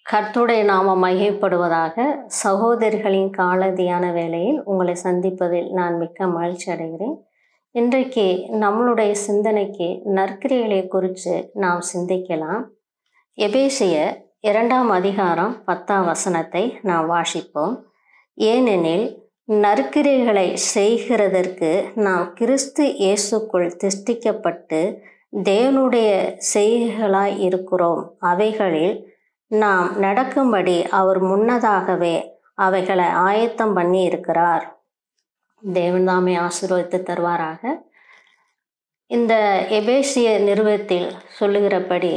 கர்த்தருடைய நாமம் மகிமைப்படுவதாக. சகோதரிகளின் கால தியான வேளையில் உங்களை சந்திப்பதில் நான் மிக்க மகிழ்ச்சி அடைகிறேன். இன்றைக்கு நம்மளுடைய சிந்தனைக்கு நற்கிரியைகளை குறித்து நாம் சிந்திக்கலாம். எபேசியர் 2ஆம் அதிகாரம் 10ஆம் வசனத்தை நாம் வாசிப்போம். ஏனெனில் நற்கிரியைகளை செய்கிறதற்கு நாம் கிறிஸ்து இயேசுக்குள் திஷ்டிக்கப்பட்டு தேவனுடைய செய்கைகளாய் இருக்கிறோம். அவைகளில் நாம் நடக்கும்படி அவர் முன்னதாகவே அவைகளை ஆயத்தம் பண்ணி இருக்கிறார். தேவன் தாமே ஆசீர்வதித்து தருவாராக. இந்த எபேசிய நிறுவத்தில் சொல்லுகிறபடி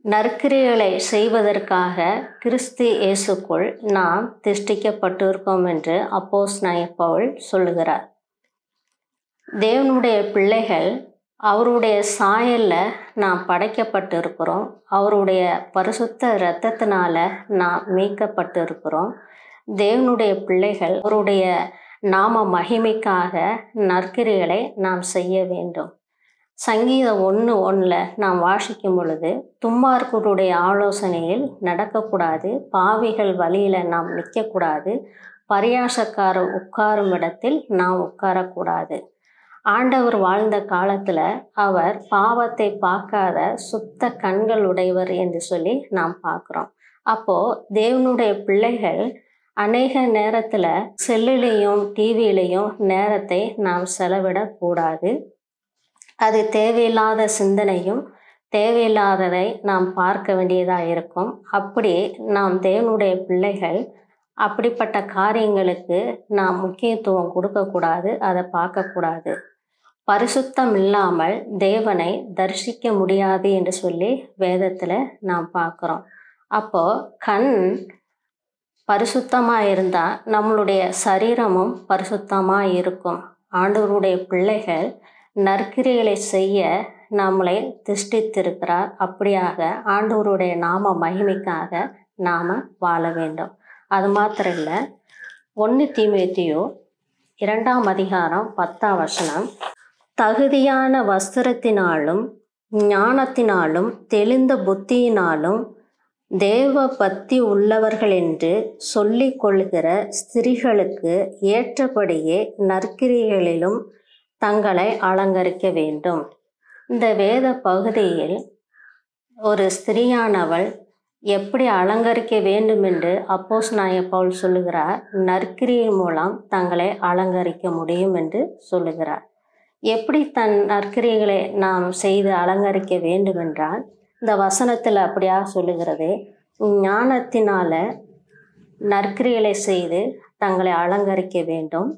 நற்கிரியைகளை செய்வதற்காக கிறிஸ்து இயேசுக்குள் நாம் திஷ்டிக்கப்பட்டிருக்கோம் என்று அப்போஸ்தலனாகிய பவுல் சொல்லுகிறார். தேவனுடைய பிள்ளைகள் அவருடைய சாயலில் நாம் படைக்கப்பட்டு இருக்கிறோம். அவருடைய பரிசுத்த இரத்தத்தினால நாம் மீட்கப்பட்டு இருக்கிறோம். தேவனுடைய பிள்ளைகள் அவருடைய நாம மகிமைக்காக நற்கிரியைகளை நாம் செய்ய வேண்டும். சங்கீதம் 1:1 நாம் வாசிக்கும் பொழுது, துன்மார்க்கருடைய ஆலோசனையில் நடக்கக்கூடாது, பாவிகள் வழியில் நாம் நிற்கக்கூடாது, பரியாசக்காரர் உட்காரும் இடத்தில் நாம் உட்காரக்கூடாது. ஆண்டவர் வாழ்ந்த காலத்தில் அவர் பாவத்தை பார்க்காத சுத்த கண்கள் உடையவர் என்று சொல்லி நாம் பார்க்குறோம். அப்போது தேவனுடைய பிள்ளைகள் அநேக நேரத்தில் செல்லுலேயும் டிவியிலையும் நேரத்தை நாம் செலவிடக்கூடாது. அது தேவையில்லாத சிந்தனையும் தேவையில்லாததை நாம் பார்க்க வேண்டியதாக இருக்கும். அப்படி நாம் தேவனுடைய பிள்ளைகள் அப்படிப்பட்ட காரியங்களுக்கு நாம் முக்கியத்துவம் கொடுக்கக்கூடாது, அதை பார்க்கக்கூடாது. பரிசுத்தம் இல்லாமல் தேவனை தரிசிக்க முடியாது என்று சொல்லி வேதத்தில் நாம் பார்க்குறோம். அப்போது கண் பரிசுத்தமாக இருந்தால் நம்மளுடைய சரீரமும் பரிசுத்தமாக இருக்கும். ஆண்டவருடைய பிள்ளைகள் நற்கிரியைகளை செய்ய நம்மளை திஷ்டித்திருக்கிறார். அப்படியாக ஆண்டவருடைய நாம மகிமைக்காக நாம் வாழ வேண்டும். அது மாத்திரம் இல்லை, 1 தீமோத்தேயு 2ஆம் அதிகாரம் 10ஆம் வசனம், தகுதியான வஸ்திரத்தினாலும் ஞானத்தினாலும் தெளிந்த புத்தியினாலும் தேவ பக்தி உள்ளவர்கள் என்று சொல்லிக் கொள்கிற ஸ்திரீகளுக்கு ஏற்றபடியே நற்கிரியைகளிலும் தங்களை அலங்கரிக்க வேண்டும். இந்த வேத பகுதியில் ஒரு ஸ்திரீயானவள் எப்படி அலங்கரிக்க வேண்டும் என்று அப்போஸ்தலனாகிய பவுல் சொல்லுகிறார். நற்கிரியை மூலம் தங்களை அலங்கரிக்க முடியும் என்று சொல்லுகிறார். எப்படி தன் நற்கிரியைகளை நாம் செய்து அலங்கரிக்க வேண்டும் என்றால், இந்த வசனத்தில் அப்படியாக சொல்லுகிறது, ஞானத்தினால நற்கிரியைகளை செய்து தங்களை அலங்கரிக்க வேண்டும்.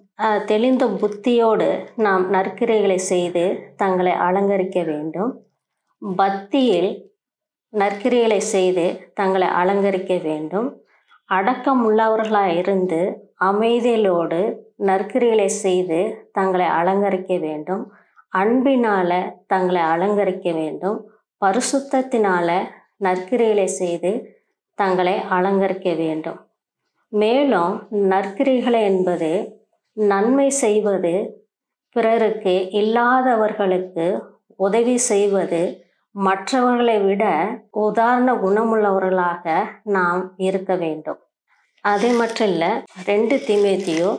தெளிந்த புத்தியோடு நாம் நற்கிரியைகளை செய்து தங்களை அலங்கரிக்க வேண்டும். பக்தியில் நற்கிரியைகளை செய்து தங்களை அலங்கரிக்க வேண்டும். அடக்கம் உள்ளவர்களாக இருந்து அமைதியோடு நற்கிரியைகளை செய்து தங்களை அலங்கரிக்க வேண்டும். அன்பினால தங்களை அலங்கரிக்க வேண்டும். பரிசுத்தத்தினால நற்கிரியைகளை செய்து தங்களை அலங்கரிக்க வேண்டும். மேலும் நற்கிரியைகளை என்பது நன்மை செய்வது, பிறருக்கு இல்லாதவர்களுக்கு உதவி செய்வது, மற்றவர்களை விட உதாரண குணமுள்ளவர்களாக நாம் இருக்க வேண்டும். அது மட்டும் இல்லை, 2 தீமோத்தேயு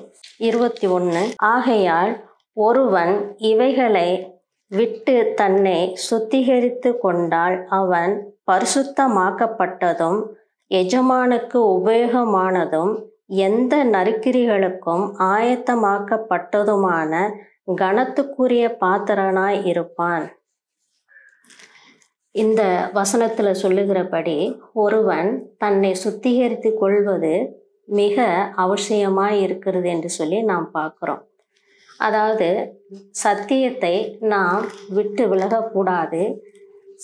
21, ஆகையால் ஒருவன் இவைகளை விட்டு தன்னை சுத்திகரித்து கொண்டால் அவன் பரிசுத்தமாக்கப்பட்டதும் எஜமானுக்கு உபயோகமானதும் எந்த நற்கிரியைகளுக்கும் ஆயத்தமாக்கப்பட்டதுமான கனத்துக்குரிய பாத்திரனாய் இருப்பான். இந்த வசனத்தில் சொல்லுகிறபடி ஒருவன் தன்னை சுத்திகரித்து கொள்வது மிக அவசியமாக இருக்கிறது என்று சொல்லி நாம் பார்க்குறோம். அதாவது சத்தியத்தை நாம் விட்டு விலகக்கூடாது.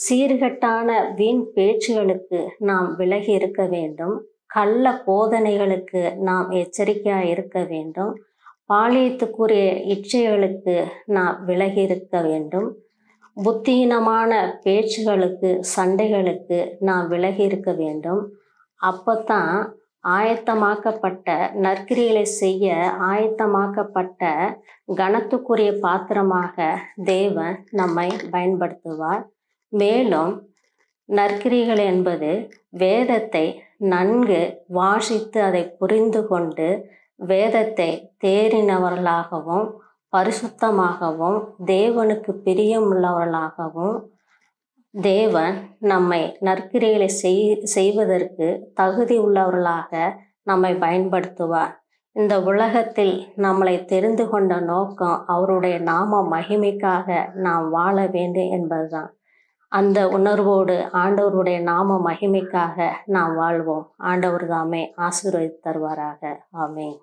சீர்கட்டான வீண் பேச்சுகளுக்கு நாம் விலகி இருக்க வேண்டும். கள்ள போதனைகளுக்கு நாம் எச்சரிக்கையாக இருக்க வேண்டும். பாலியத்துக்குரிய இச்சைகளுக்கு நாம் விலகி இருக்க வேண்டும். புத்தியீனமான பேச்சுகளுக்கு சண்டைகளுக்கு நாம் விலகி இருக்க வேண்டும். அப்போத்தான் ஆயத்தமாக்கப்பட்ட நற்கிரியைகளை செய்ய ஆயத்தமாக்கப்பட்ட கனத்துக்குரிய பாத்திரமாக தேவன் நம்மை பயன்படுத்துவார். மேலும் நற்கிரிகள் என்பது வேதத்தை நன்கு வாசித்து அதை புரிந்து கொண்டு வேதத்தை தேறினவர்களாகவும் பரிசுத்தமாகவும் தேவனுக்கு பிரியமுள்ளவர்களாகவும் தேவன் நம்மை நற்கிரிகளை செய்வதற்கு தகுதி உள்ளவர்களாக நம்மை பயன்படுத்துவார். இந்த உலகத்தில் நம்மளை தெரிந்து கொண்ட நோக்கம் அவருடைய நாம மகிமைக்காக நாம் வாழ வேண்டும் என்பதுதான். அந்த உணர்வோடு ஆண்டவருடைய நாம மகிமைக்காக நாம் வாழ்வோம். ஆண்டவர் தாமே ஆசீர்வதித்து தருவாராக. ஆமென்.